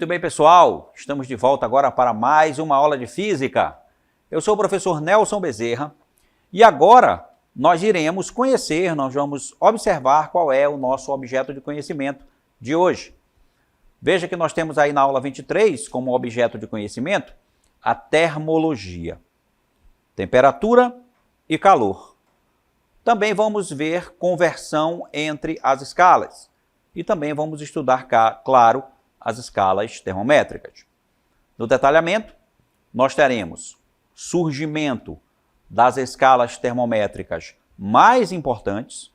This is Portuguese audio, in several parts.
Muito bem, pessoal, estamos de volta agora para mais uma aula de física. Eu sou o professor Nelson Bezerra e agora nós iremos conhecer, nós vamos observar qual é o nosso objeto de conhecimento de hoje. Veja que nós temos aí na aula 23 como objeto de conhecimento a termologia, temperatura e calor. Também vamos ver conversão entre as escalas e também vamos estudar, claro, as escalas termométricas. No detalhamento, nós teremos surgimento das escalas termométricas mais importantes,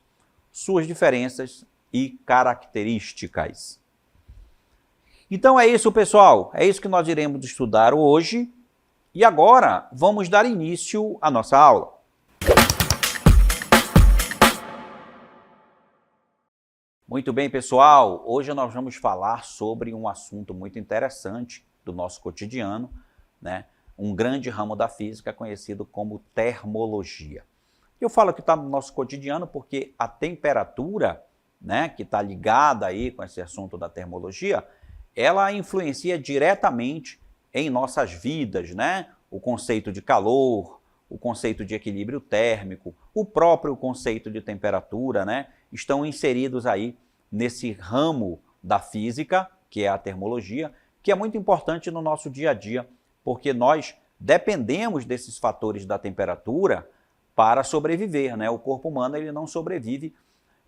suas diferenças e características. Então é isso, pessoal, é isso que nós iremos estudar hoje e agora vamos dar início à nossa aula. Muito bem, pessoal, hoje nós vamos falar sobre um assunto muito interessante do nosso cotidiano, né? Um grande ramo da física conhecido como termologia. Eu falo que está no nosso cotidiano porque a temperatura, né, que está ligada aí com esse assunto da termologia, ela influencia diretamente em nossas vidas, né? O conceito de calor, o conceito de equilíbrio térmico, o próprio conceito de temperatura, né? Estão inseridos aí nesse ramo da física, que é a termologia, que é muito importante no nosso dia a dia, porque nós dependemos desses fatores da temperatura para sobreviver, né? O corpo humano ele não sobrevive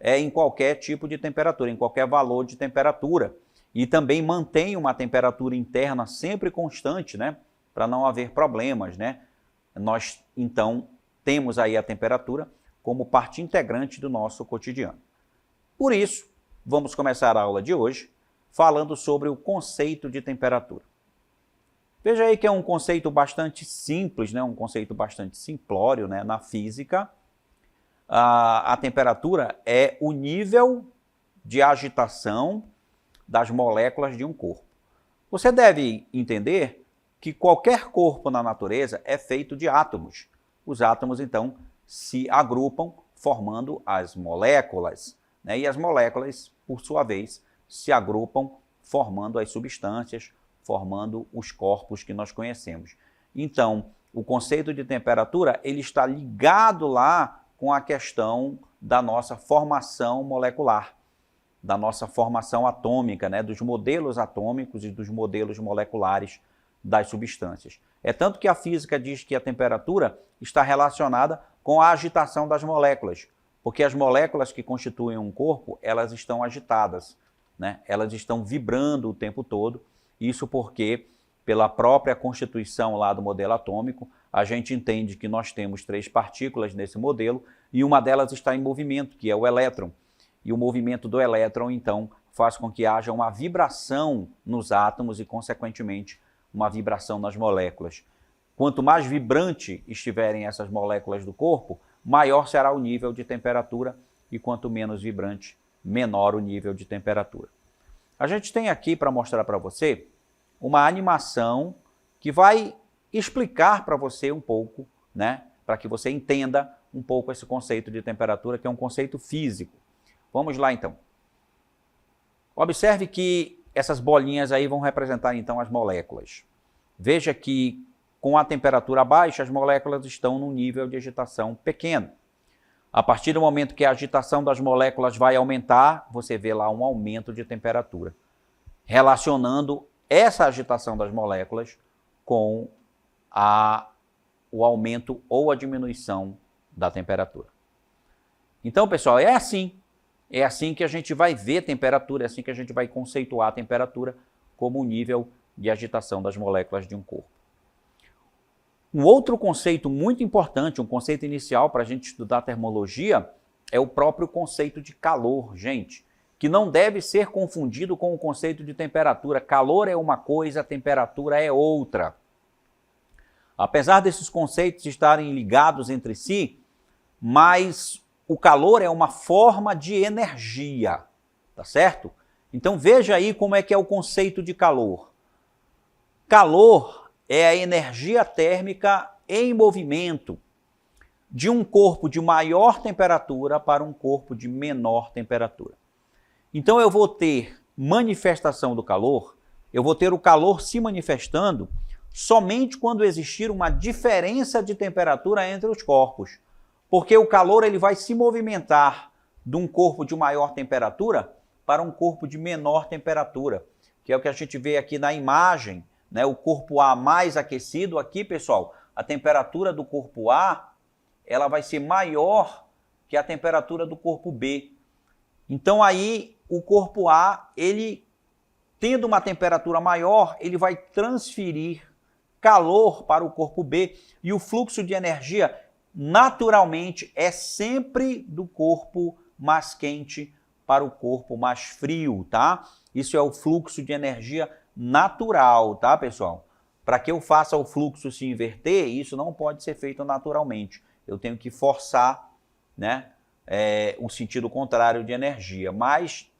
em qualquer tipo de temperatura, em qualquer valor de temperatura, e também mantém uma temperatura interna sempre constante, né? Para não haver problemas, né? Nós, então, temos aí a temperatura como parte integrante do nosso cotidiano. Por isso, vamos começar a aula de hoje falando sobre o conceito de temperatura. Veja aí que é um conceito bastante simples, né? Um conceito bastante simplório, né? Na física, a temperatura é o nível de agitação das moléculas de um corpo. Você deve entender que qualquer corpo na natureza é feito de átomos. Os átomos, então, se agrupam formando as moléculas, né? E as moléculas, por sua vez, se agrupam formando as substâncias, formando os corpos que nós conhecemos. Então, o conceito de temperatura ele está ligado lá com a questão da nossa formação molecular, da nossa formação atômica, né? Dos modelos atômicos e dos modelos moleculares das substâncias. É tanto que a física diz que a temperatura está relacionada com a agitação das moléculas, porque as moléculas que constituem um corpo, elas estão agitadas, né? Elas estão vibrando o tempo todo, isso porque, pela própria constituição lá do modelo atômico, a gente entende que nós temos 3 partículas nesse modelo e uma delas está em movimento, que é o elétron. E o movimento do elétron, então, faz com que haja uma vibração nos átomos e, consequentemente, uma vibração nas moléculas. Quanto mais vibrante estiverem essas moléculas do corpo, maior será o nível de temperatura e quanto menos vibrante, menor o nível de temperatura. A gente tem aqui para mostrar para você uma animação que vai explicar para você um pouco, né, para que você entenda um pouco esse conceito de temperatura, que é um conceito físico. Vamos lá então. Observe que essas bolinhas aí vão representar então as moléculas. Veja que com a temperatura baixa as moléculas estão num nível de agitação pequeno. A partir do momento que a agitação das moléculas vai aumentar, você vê lá um aumento de temperatura, relacionando essa agitação das moléculas com o aumento ou a diminuição da temperatura. Então, pessoal, é assim que a gente vai ver temperatura, é assim que a gente vai conceituar a temperatura como o nível de agitação das moléculas de um corpo. Um outro conceito muito importante, um conceito inicial para a gente estudar termologia, é o próprio conceito de calor, gente, que não deve ser confundido com o conceito de temperatura. Calor é uma coisa, temperatura é outra. Apesar desses conceitos estarem ligados entre si, mas o calor é uma forma de energia, tá certo? Então veja aí como é que é o conceito de calor. Calor é a energia térmica em movimento de um corpo de maior temperatura para um corpo de menor temperatura. Então eu vou ter manifestação do calor eu vou ter o calor se manifestando somente quando existir uma diferença de temperatura entre os corpos. Porque o calor ele vai se movimentar de um corpo de maior temperatura para um corpo de menor temperatura, que é o que a gente vê aqui na imagem, né? O corpo A mais aquecido aqui, pessoal, a temperatura do corpo A, ela vai ser maior que a temperatura do corpo B. Então aí o corpo A, ele tendo uma temperatura maior, ele vai transferir calor para o corpo B e o fluxo de energia naturalmente é sempre do corpo mais quente para o corpo mais frio, tá? Isso é o fluxo de energia natural, tá, pessoal? Para que eu faça o fluxo se inverter, isso não pode ser feito naturalmente. Eu tenho que forçar, né, o sentido contrário de energia. Mas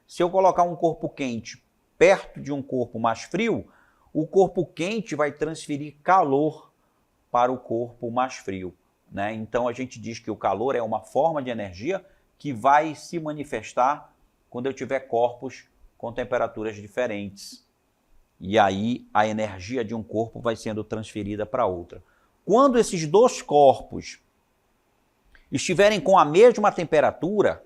se eu colocar um corpo quente perto de um corpo mais frio, o corpo quente vai transferir calor para o corpo mais frio, né? Então a gente diz que o calor é uma forma de energia que vai se manifestar quando eu tiver corpos com temperaturas diferentes. E aí a energia de um corpo vai sendo transferida para outra. Quando esses dois corpos estiverem com a mesma temperatura,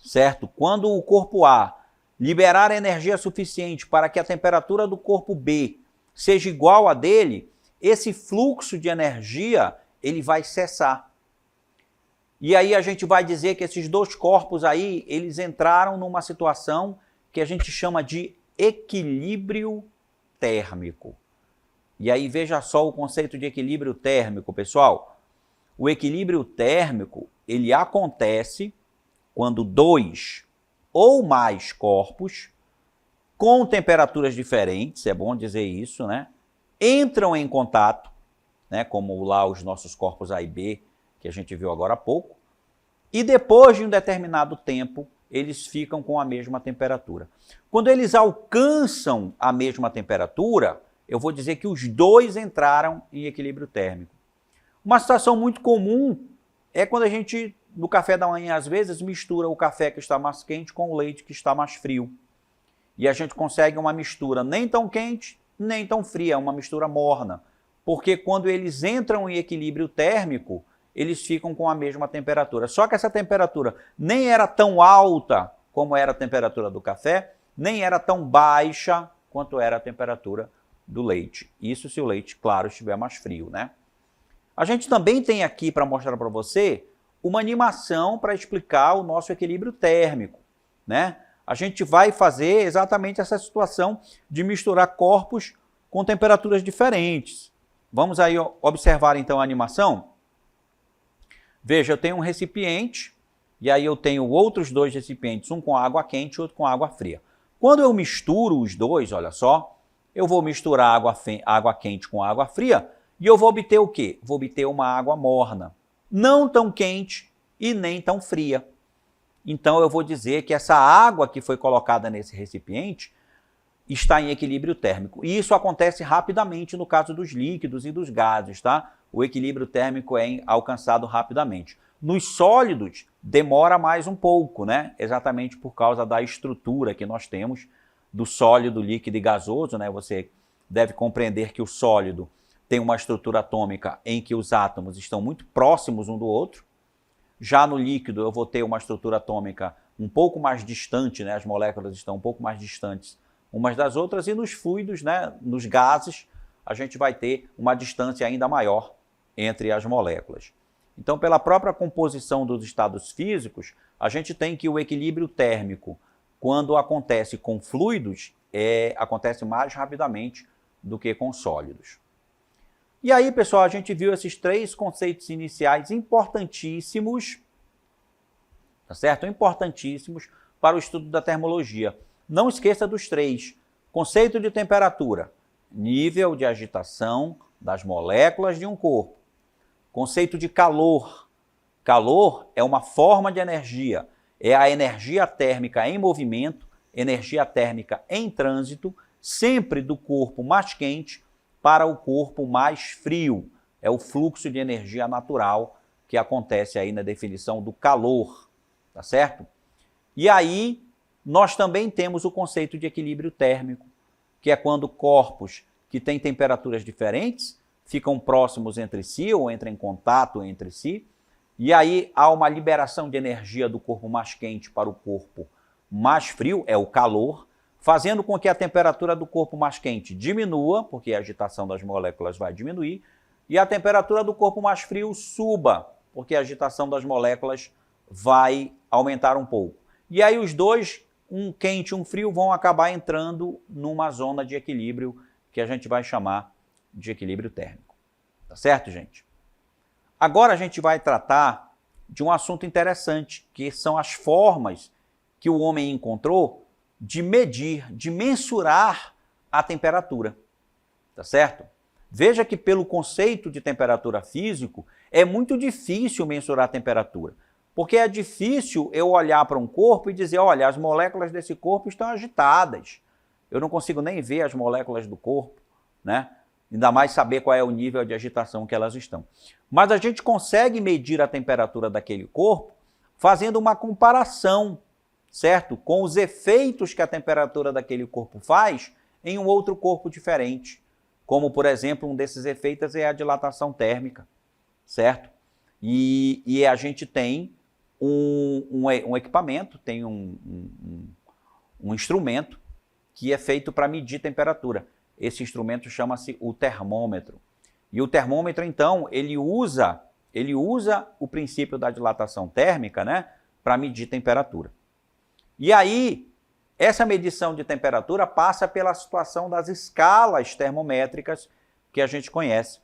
certo? Quando o corpo A liberar energia suficiente para que a temperatura do corpo B seja igual a dele, esse fluxo de energia ele vai cessar. E aí a gente vai dizer que esses dois corpos aí, eles entraram numa situação que a gente chama de equilíbrio térmico. E aí veja só o conceito de equilíbrio térmico, pessoal. O equilíbrio térmico, ele acontece quando dois ou mais corpos com temperaturas diferentes, é bom dizer isso, né? Entram em contato, né? Como lá os nossos corpos A e B, que a gente viu agora há pouco, e depois de um determinado tempo, eles ficam com a mesma temperatura. Quando eles alcançam a mesma temperatura, eu vou dizer que os dois entraram em equilíbrio térmico. Uma situação muito comum é quando a gente, no café da manhã, às vezes, mistura o café que está mais quente com o leite que está mais frio. E a gente consegue uma mistura nem tão quente, nem tão fria, uma mistura morna. Porque quando eles entram em equilíbrio térmico, eles ficam com a mesma temperatura. Só que essa temperatura nem era tão alta como era a temperatura do café, nem era tão baixa quanto era a temperatura do leite. Isso se o leite, claro, estiver mais frio, né? A gente também tem aqui para mostrar para você uma animação para explicar o nosso equilíbrio térmico, né? A gente vai fazer exatamente essa situação de misturar corpos com temperaturas diferentes. Vamos aí observar então a animação? Veja, eu tenho um recipiente e aí eu tenho outros dois recipientes, um com água quente e outro com água fria. Quando eu misturo os dois, olha só, eu vou misturar água quente com água fria e eu vou obter o quê? Vou obter uma água morna, não tão quente e nem tão fria. Então eu vou dizer que essa água que foi colocada nesse recipiente está em equilíbrio térmico. E isso acontece rapidamente no caso dos líquidos e dos gases, tá? O equilíbrio térmico é alcançado rapidamente. Nos sólidos, demora mais um pouco, né? Exatamente por causa da estrutura que nós temos do sólido, líquido e gasoso, né? Você deve compreender que o sólido tem uma estrutura atômica em que os átomos estão muito próximos um do outro. Já no líquido, eu vou ter uma estrutura atômica um pouco mais distante, né? As moléculas estão um pouco mais distantes umas das outras, e nos fluidos, né? Nos gases, a gente vai ter uma distância ainda maior entre as moléculas. Então, pela própria composição dos estados físicos, a gente tem que o equilíbrio térmico, quando acontece com fluidos, acontece mais rapidamente do que com sólidos. E aí, pessoal, a gente viu esses três conceitos iniciais importantíssimos, tá certo? Importantíssimos para o estudo da termologia. Não esqueça dos três. Conceito de temperatura, nível de agitação das moléculas de um corpo. Conceito de calor. Calor é uma forma de energia. É a energia térmica em movimento, energia térmica em trânsito, sempre do corpo mais quente para o corpo mais frio. É o fluxo de energia natural que acontece aí na definição do calor, tá certo? E aí, nós também temos o conceito de equilíbrio térmico, que é quando corpos que têm temperaturas diferentes ficam próximos entre si ou entram em contato entre si, e aí há uma liberação de energia do corpo mais quente para o corpo mais frio, é o calor, fazendo com que a temperatura do corpo mais quente diminua, porque a agitação das moléculas vai diminuir, e a temperatura do corpo mais frio suba, porque a agitação das moléculas vai aumentar um pouco. E aí os dois, um quente e um frio, vão acabar entrando numa zona de equilíbrio que a gente vai chamar de equilíbrio térmico. Tá certo, gente? Agora a gente vai tratar de um assunto interessante, que são as formas que o homem encontrou de medir, de mensurar a temperatura. Tá certo? Veja que pelo conceito de temperatura físico, é muito difícil mensurar a temperatura. Porque é difícil eu olhar para um corpo e dizer, olha, as moléculas desse corpo estão agitadas. Eu não consigo nem ver as moléculas do corpo, né? Ainda mais saber qual é o nível de agitação que elas estão. Mas a gente consegue medir a temperatura daquele corpo fazendo uma comparação, certo? Com os efeitos que a temperatura daquele corpo faz em um outro corpo diferente. Como, por exemplo, um desses efeitos é a dilatação térmica, certo? E a gente tem um equipamento, tem um instrumento que é feito para medir temperatura. Esse instrumento chama-se o termômetro. E o termômetro, então, ele usa o princípio da dilatação térmica, né, para medir temperatura. E aí, essa medição de temperatura passa pela situação das escalas termométricas que a gente conhece.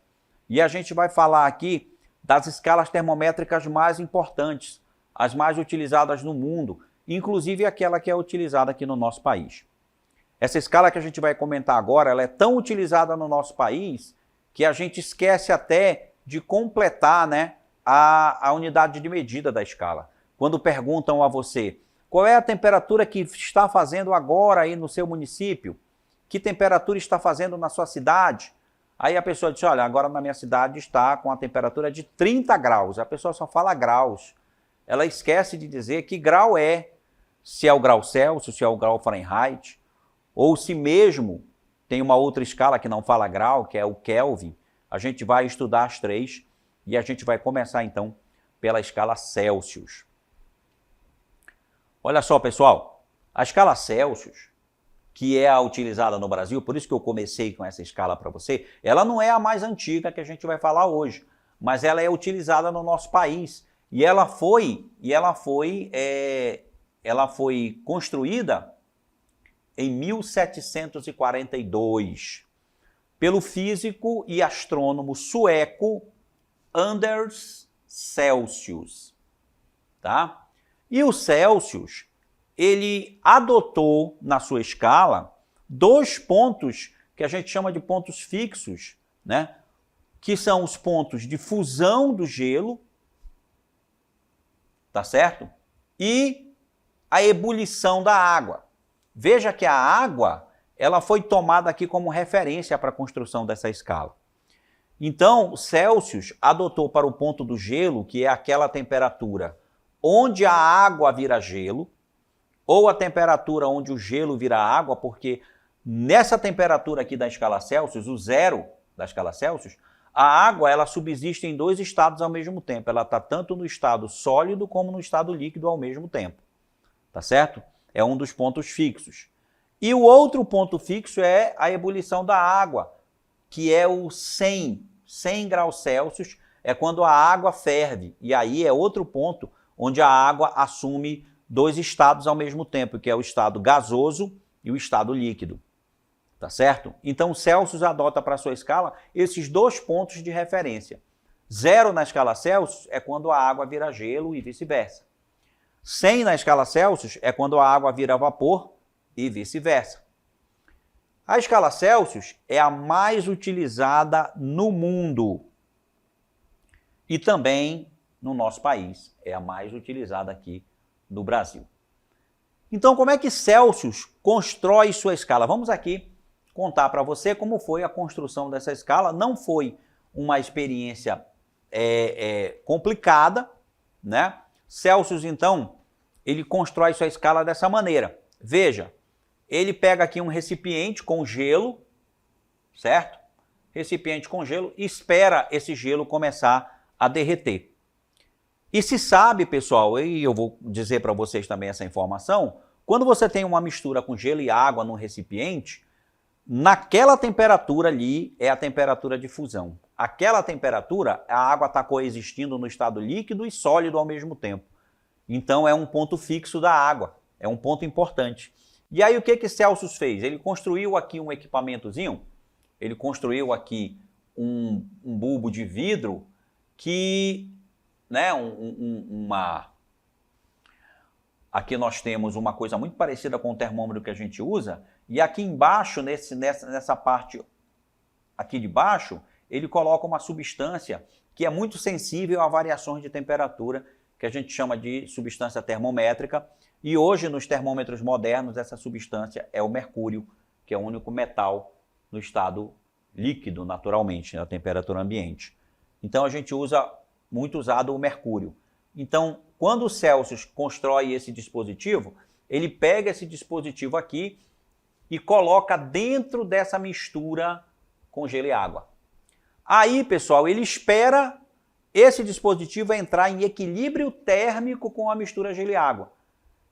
E a gente vai falar aqui das escalas termométricas mais importantes, as mais utilizadas no mundo, inclusive aquela que é utilizada aqui no nosso país. Essa escala que a gente vai comentar agora, ela é tão utilizada no nosso país que a gente esquece até de completar, né, a unidade de medida da escala. Quando perguntam a você, qual é a temperatura que está fazendo agora aí no seu município? Que temperatura está fazendo na sua cidade? Aí a pessoa diz, olha, agora na minha cidade está com a temperatura de 30 graus. A pessoa só fala graus. Ela esquece de dizer que grau é, se é o grau Celsius, se é o grau Fahrenheit, ou se mesmo tem uma outra escala que não fala grau, que é o Kelvin. A gente vai estudar as três e a gente vai começar então pela escala Celsius. Olha só, pessoal, a escala Celsius, que é a utilizada no Brasil, por isso que eu comecei com essa escala para você, ela não é a mais antiga que a gente vai falar hoje, mas ela é utilizada no nosso país e ela foi construída em 1742 pelo físico e astrônomo sueco Anders Celsius, tá? E o Celsius, ele adotou na sua escala 2 pontos que a gente chama de pontos fixos, né? Que são os pontos de fusão do gelo, tá certo? E a ebulição da água. Veja que a água, ela foi tomada aqui como referência para a construção dessa escala. Então, Celsius adotou para o ponto do gelo, que é aquela temperatura onde a água vira gelo, ou a temperatura onde o gelo vira água, porque nessa temperatura aqui da escala Celsius, o zero da escala Celsius, a água ela subsiste em 2 estados ao mesmo tempo. Ela está tanto no estado sólido como no estado líquido ao mesmo tempo. Tá certo? É um dos pontos fixos. E o outro ponto fixo é a ebulição da água, que é o 100 graus Celsius, é quando a água ferve. E aí é outro ponto onde a água assume 2 estados ao mesmo tempo, que é o estado gasoso e o estado líquido. Tá certo? Então, Celsius adota para a sua escala esses 2 pontos de referência. 0 na escala Celsius é quando a água vira gelo e vice-versa. 100 na escala Celsius é quando a água vira vapor e vice-versa. A escala Celsius é a mais utilizada no mundo e também no nosso país. É a mais utilizada aqui no Brasil. Então, como é que Celsius constrói sua escala? Vamos aqui contar para você como foi a construção dessa escala. Não foi uma experiência complicada, né? Celsius, então, ele constrói sua escala dessa maneira. Veja, ele pega aqui um recipiente com gelo, certo? Recipiente com gelo, e espera esse gelo começar a derreter. E se sabe, pessoal, e eu vou dizer para vocês também essa informação, quando você tem uma mistura com gelo e água num recipiente, naquela temperatura ali é a temperatura de fusão. Aquela temperatura, a água está coexistindo no estado líquido e sólido ao mesmo tempo. Então é um ponto fixo da água, é um ponto importante. E aí o que Celsius fez? Ele construiu aqui um equipamentozinho, ele construiu aqui um bulbo de vidro que, né, aqui nós temos uma coisa muito parecida com o termômetro que a gente usa, e aqui embaixo, nessa parte aqui de baixo, ele coloca uma substância que é muito sensível a variações de temperatura, que a gente chama de substância termométrica, e hoje nos termômetros modernos essa substância é o mercúrio, que é o único metal no estado líquido, naturalmente, na temperatura ambiente. Então a gente usa, muito usado, o mercúrio. Então, quando o Celsius constrói esse dispositivo, ele pega esse dispositivo aqui e coloca dentro dessa mistura com gelo e água. Aí, pessoal, ele espera esse dispositivo entrar em equilíbrio térmico com a mistura gelo e água.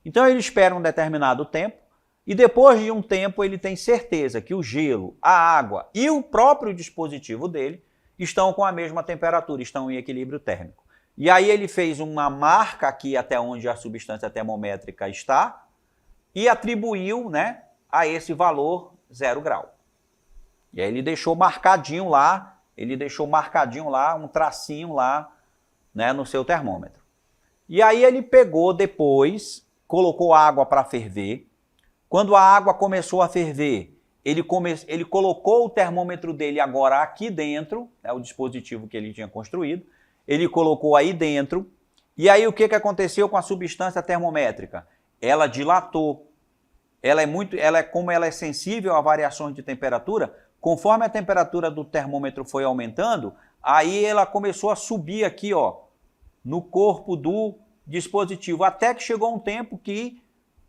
Então ele espera um determinado tempo e depois de um tempo ele tem certeza que o gelo, a água e o próprio dispositivo dele estão com a mesma temperatura, estão em equilíbrio térmico. E aí ele fez uma marca aqui até onde a substância termométrica está e atribuiu, né, a esse valor 0 grau. E aí ele deixou marcadinho lá, um tracinho lá, né, no seu termômetro. E aí ele pegou depois, colocou água para ferver. Quando a água começou a ferver, ele colocou o termômetro dele agora aqui dentro, né, o dispositivo que ele tinha construído, ele colocou aí dentro, e aí o que aconteceu com a substância termométrica? Ela dilatou. Como ela é sensível a variações de temperatura, conforme a temperatura do termômetro foi aumentando, aí ela começou a subir aqui, ó, no corpo do dispositivo, até que chegou um tempo que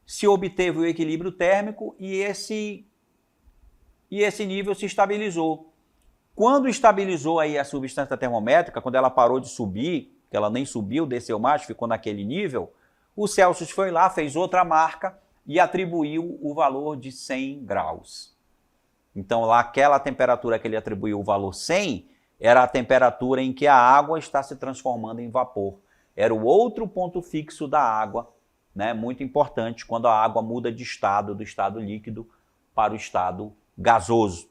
se obteve o equilíbrio térmico e esse nível se estabilizou. Quando estabilizou aí a substância termométrica, quando ela parou de subir, que ela nem subiu, desceu mais, ficou naquele nível, o Celsius foi lá, fez outra marca e atribuiu o valor de 100 graus. Então, lá, aquela temperatura que ele atribuiu o valor 100 era a temperatura em que a água está se transformando em vapor. Era o outro ponto fixo da água, né? Muito importante quando a água muda de estado, do estado líquido para o estado gasoso.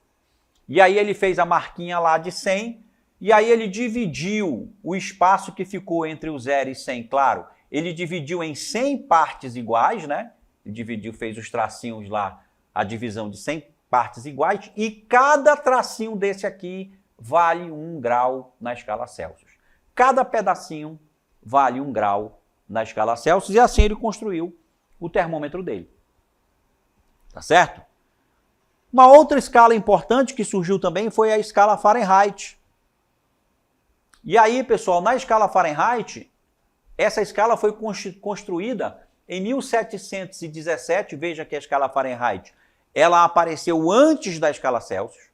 E aí ele fez a marquinha lá de 100, e aí ele dividiu o espaço que ficou entre o 0 e 100, claro, ele dividiu em 100 partes iguais, né? Ele dividiu, fez os tracinhos lá, a divisão de 100 partes iguais, e cada tracinho desse aqui vale 1 grau na escala Celsius. Cada pedacinho vale 1 grau na escala Celsius, e assim ele construiu o termômetro dele. Tá certo? Uma outra escala importante que surgiu também foi a escala Fahrenheit. E aí, pessoal, na escala Fahrenheit, essa escala foi construída em 1717, veja que a escala Fahrenheit, ela apareceu antes da escala Celsius.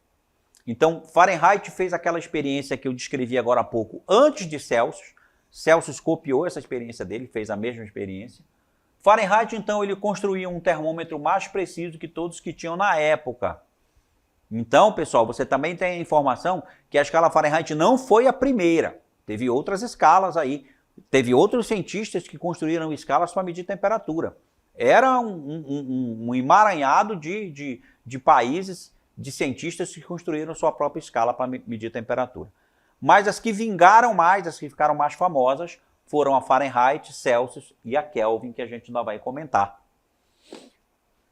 Então, Fahrenheit fez aquela experiência que eu descrevi agora há pouco, antes de Celsius. Celsius copiou essa experiência dele, fez a mesma experiência. Fahrenheit, então, ele construía um termômetro mais preciso que todos que tinham na época. Então, pessoal, você também tem a informação que a escala Fahrenheit não foi a primeira. Teve outras escalas aí. Teve outros cientistas que construíram escalas para medir temperatura. Era um emaranhado de países, de cientistas que construíram sua própria escala para medir temperatura. Mas as que vingaram mais, as que ficaram mais famosas, foram a Fahrenheit, Celsius e a Kelvin, que a gente ainda vai comentar.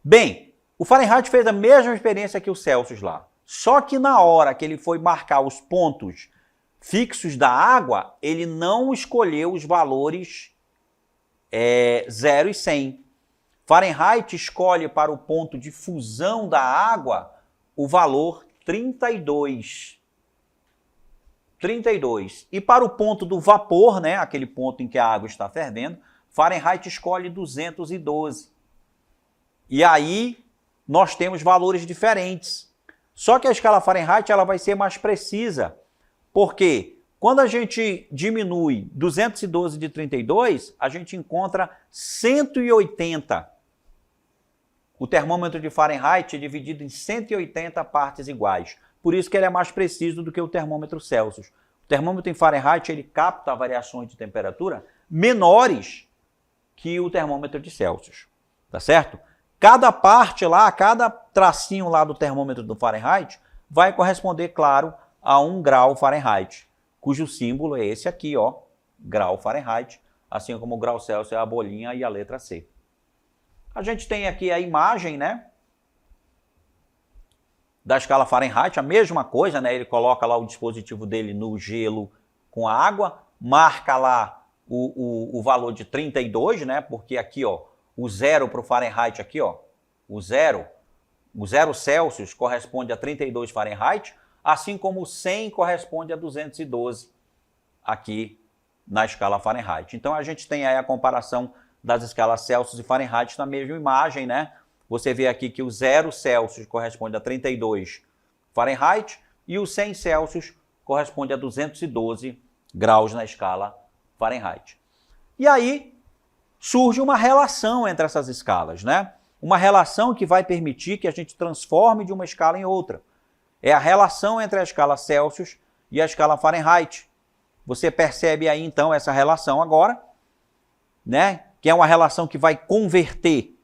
Bem, o Fahrenheit fez a mesma experiência que o Celsius lá. Só que na hora que ele foi marcar os pontos fixos da água, ele não escolheu os valores 0 e 100. Fahrenheit escolhe para o ponto de fusão da água o valor 32. 32. E para o ponto do vapor, né, aquele ponto em que a água está fervendo, Fahrenheit escolhe 212. E aí, nós temos valores diferentes. Só que a escala Fahrenheit ela vai ser mais precisa, porque quando a gente diminui 212 de 32, a gente encontra 180. O termômetro de Fahrenheit é dividido em 180 partes iguais. Por isso que ele é mais preciso do que o termômetro Celsius. O termômetro em Fahrenheit ele capta variações de temperatura menores que o termômetro de Celsius. Tá certo? Cada parte lá, cada tracinho lá do termômetro do Fahrenheit vai corresponder, claro, a 1 grau Fahrenheit, cujo símbolo é esse aqui, ó, grau Fahrenheit, assim como o grau Celsius é a bolinha e a letra C. A gente tem aqui a imagem, né, da escala Fahrenheit, a mesma coisa, né, ele coloca lá o dispositivo dele no gelo com a água, marca lá o valor de 32, né, porque aqui, ó, o 0 para o Fahrenheit aqui, ó, o 0 Celsius corresponde a 32 Fahrenheit, assim como o 100 corresponde a 212 aqui na escala Fahrenheit. Então a gente tem aí a comparação das escalas Celsius e Fahrenheit na mesma imagem, né? Você vê aqui que o 0 Celsius corresponde a 32 Fahrenheit e o 100 Celsius corresponde a 212 graus na escala Fahrenheit. E aí surge uma relação entre essas escalas, né? Uma relação que vai permitir que a gente transforme de uma escala em outra. É a relação entre a escala Celsius e a escala Fahrenheit. Você percebe aí então essa relação agora, né? Que é uma relação que vai converter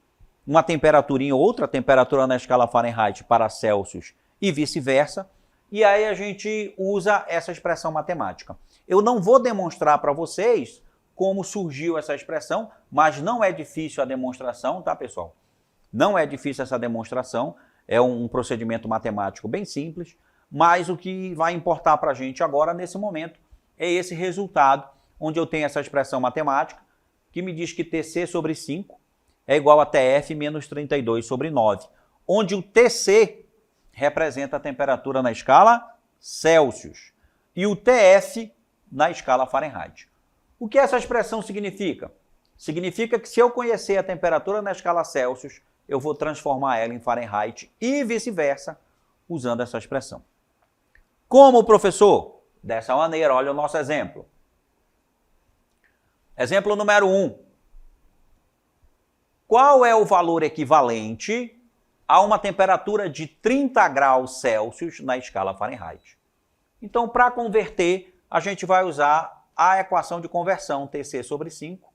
uma temperatura em outra, a temperatura na escala Fahrenheit para Celsius e vice-versa. E aí a gente usa essa expressão matemática. Eu não vou demonstrar para vocês como surgiu essa expressão, mas não é difícil a demonstração, tá, pessoal? Não é difícil essa demonstração, é um procedimento matemático bem simples, mas o que vai importar para a gente agora, nesse momento, é esse resultado, onde eu tenho essa expressão matemática, que me diz que TC sobre 5 é igual a TF menos 32 sobre 9, onde o TC representa a temperatura na escala Celsius e o TF na escala Fahrenheit. O que essa expressão significa? Significa que se eu conhecer a temperatura na escala Celsius, eu vou transformar ela em Fahrenheit e vice-versa, usando essa expressão. Como, professor? Dessa maneira, olha o nosso exemplo. Exemplo número 1. Qual é o valor equivalente a uma temperatura de 30 graus Celsius na escala Fahrenheit? Então, para converter, a gente vai usar a equação de conversão TC sobre 5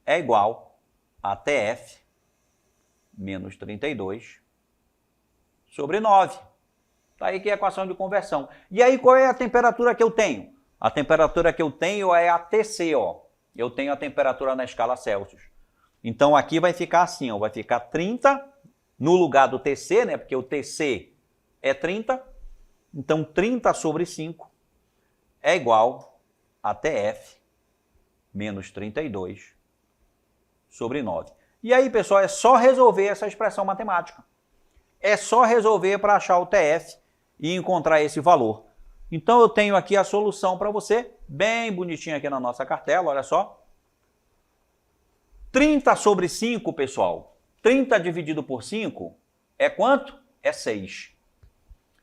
é igual a TF menos 32 sobre 9. Está aí que é a equação de conversão. E aí qual é a temperatura que eu tenho? A temperatura que eu tenho é a TC, ó. Eu tenho a temperatura na escala Celsius. Então aqui vai ficar assim, ó, vai ficar 30 no lugar do TC, né? Porque o TC é 30. Então 30 sobre 5 é igual a TF menos 32 sobre 9. E aí, pessoal, é só resolver essa expressão matemática. É só resolver para achar o TF e encontrar esse valor. Então eu tenho aqui a solução para você, bem bonitinha aqui na nossa cartela, olha só. 30 sobre 5, pessoal, 30 dividido por 5 é quanto? É 6.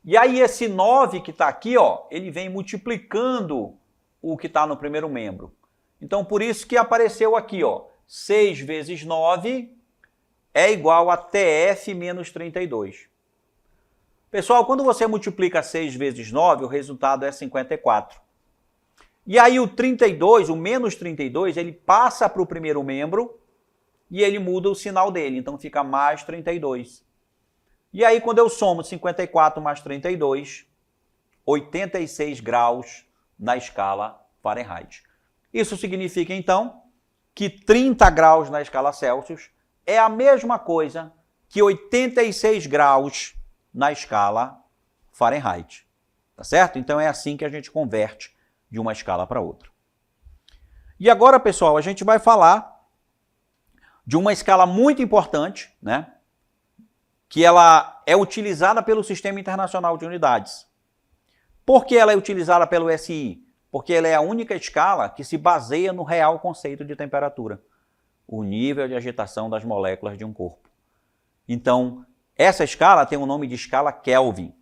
E aí esse 9 que está aqui, ó, ele vem multiplicando o que está no primeiro membro. Então por isso que apareceu aqui, ó, 6 vezes 9 é igual a TF menos 32. Pessoal, quando você multiplica 6 vezes 9, o resultado é 54. E aí o 32, o menos 32, ele passa para o primeiro membro e ele muda o sinal dele, então fica mais 32. E aí quando eu somo 54 mais 32, 86 graus na escala Fahrenheit. Isso significa então que 30 graus na escala Celsius é a mesma coisa que 86 graus na escala Fahrenheit. Tá certo? Então é assim que a gente converte de uma escala para outra. E agora, pessoal, a gente vai falar de uma escala muito importante, né? Que ela é utilizada pelo Sistema Internacional de Unidades. Por que ela é utilizada pelo SI? Porque ela é a única escala que se baseia no real conceito de temperatura, o nível de agitação das moléculas de um corpo. Então, Essa escala tem o nome de escala Kelvin.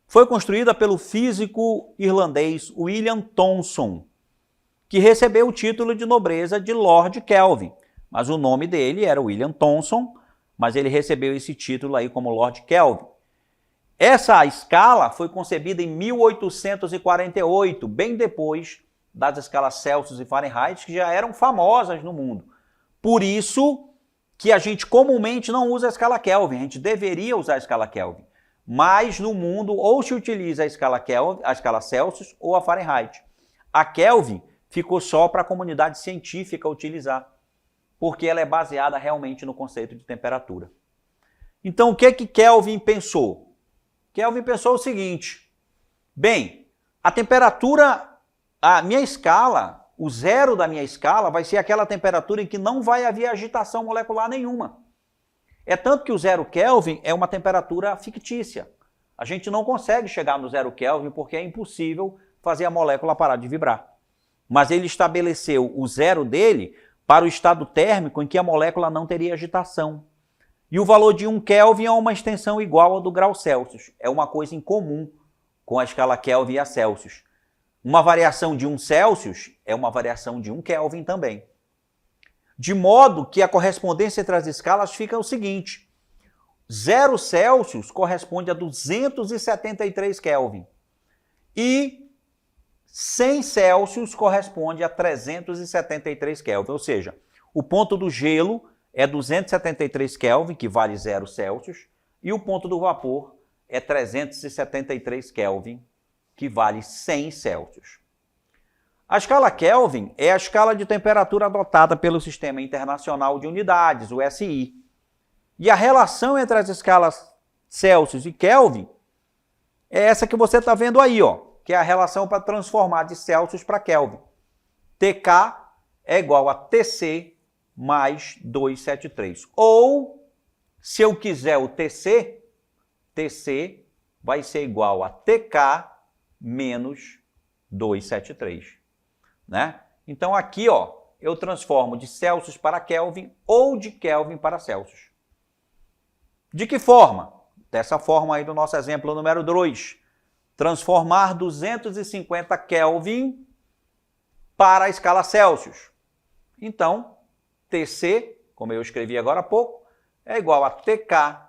Foi construída pelo físico irlandês William Thomson, que recebeu o título de nobreza de Lord Kelvin. Mas o nome dele era William Thomson, mas ele recebeu esse título aí como Lord Kelvin. Essa escala foi concebida em 1848, bem depois das escalas Celsius e Fahrenheit, que já eram famosas no mundo. Por isso que a gente comumente não usa a escala Kelvin, a gente deveria usar a escala Kelvin. Mas no mundo ou se utiliza a escala Kelvin, a escala Celsius ou a Fahrenheit. A Kelvin ficou só para a comunidade científica utilizar, porque ela é baseada realmente no conceito de temperatura. Então, o que Kelvin pensou? Kelvin pensou o seguinte: bem, a temperatura, a minha escala, o zero da minha escala vai ser aquela temperatura em que não vai haver agitação molecular nenhuma. É tanto que o 0 Kelvin é uma temperatura fictícia. A gente não consegue chegar no 0 Kelvin porque é impossível fazer a molécula parar de vibrar. Mas ele estabeleceu o zero dele para o estado térmico em que a molécula não teria agitação. E o valor de 1 Kelvin é uma extensão igual ao do grau Celsius. É uma coisa em comum com a escala Kelvin e a Celsius. Uma variação de 1 Celsius é uma variação de 1 Kelvin também. De modo que a correspondência entre as escalas fica o seguinte: 0 Celsius corresponde a 273 Kelvin e 100 Celsius corresponde a 373 Kelvin, ou seja, o ponto do gelo é 273 Kelvin, que vale 0 Celsius, e o ponto do vapor é 373 Kelvin, que vale 100 Celsius. A escala Kelvin é a escala de temperatura adotada pelo Sistema Internacional de Unidades, o SI. E a relação entre as escalas Celsius e Kelvin é essa que você está vendo aí, ó, que é a relação para transformar de Celsius para Kelvin. TK é igual a TC mais 273. Ou, se eu quiser o TC, TC vai ser igual a TK menos 273. Né? Então aqui, ó, eu transformo de Celsius para Kelvin ou de Kelvin para Celsius. De que forma? Dessa forma aí do nosso exemplo número 2. Transformar 250 Kelvin para a escala Celsius. Então, TC, como eu escrevi agora há pouco, é igual a TK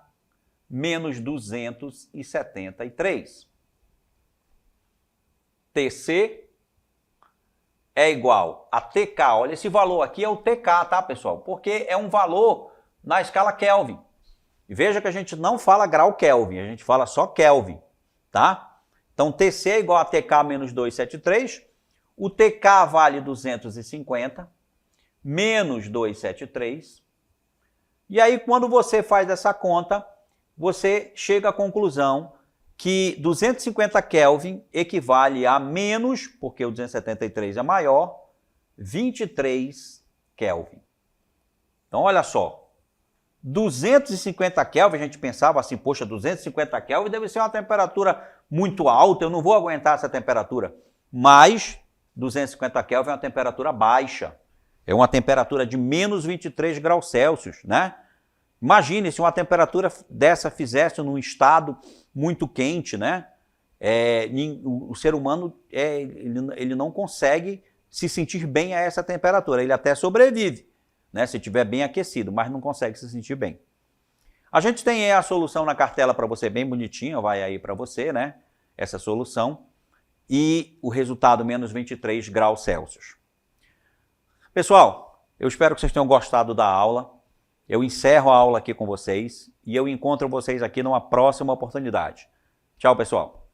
menos 273. TC é igual a TK. Olha, esse valor aqui é o TK, tá, pessoal? Porque é um valor na escala Kelvin. E veja que a gente não fala grau Kelvin, a gente fala só Kelvin, tá? Então, TC é igual a TK menos 273. O TK vale 250 menos 273. E aí, quando você faz essa conta, você chega à conclusão que 250 Kelvin equivale a menos, porque o 273 é maior, 23 Kelvin. Então, olha só, 250 Kelvin, a gente pensava assim, poxa, 250 Kelvin deve ser uma temperatura muito alta, eu não vou aguentar essa temperatura. Mas 250 Kelvin é uma temperatura baixa, é uma temperatura de menos 23 graus Celsius, né? Imagine se uma temperatura dessa fizesse num estado muito quente, né? O ser humano ele não consegue se sentir bem a essa temperatura. Ele até sobrevive, né? Se estiver bem aquecido, mas não consegue se sentir bem. A gente tem a solução na cartela para você bem bonitinha, vai aí para você, né? Essa solução. E o resultado menos 23 graus Celsius. Pessoal, eu espero que vocês tenham gostado da aula. Eu encerro a aula aqui com vocês e eu encontro vocês aqui numa próxima oportunidade. Tchau, pessoal.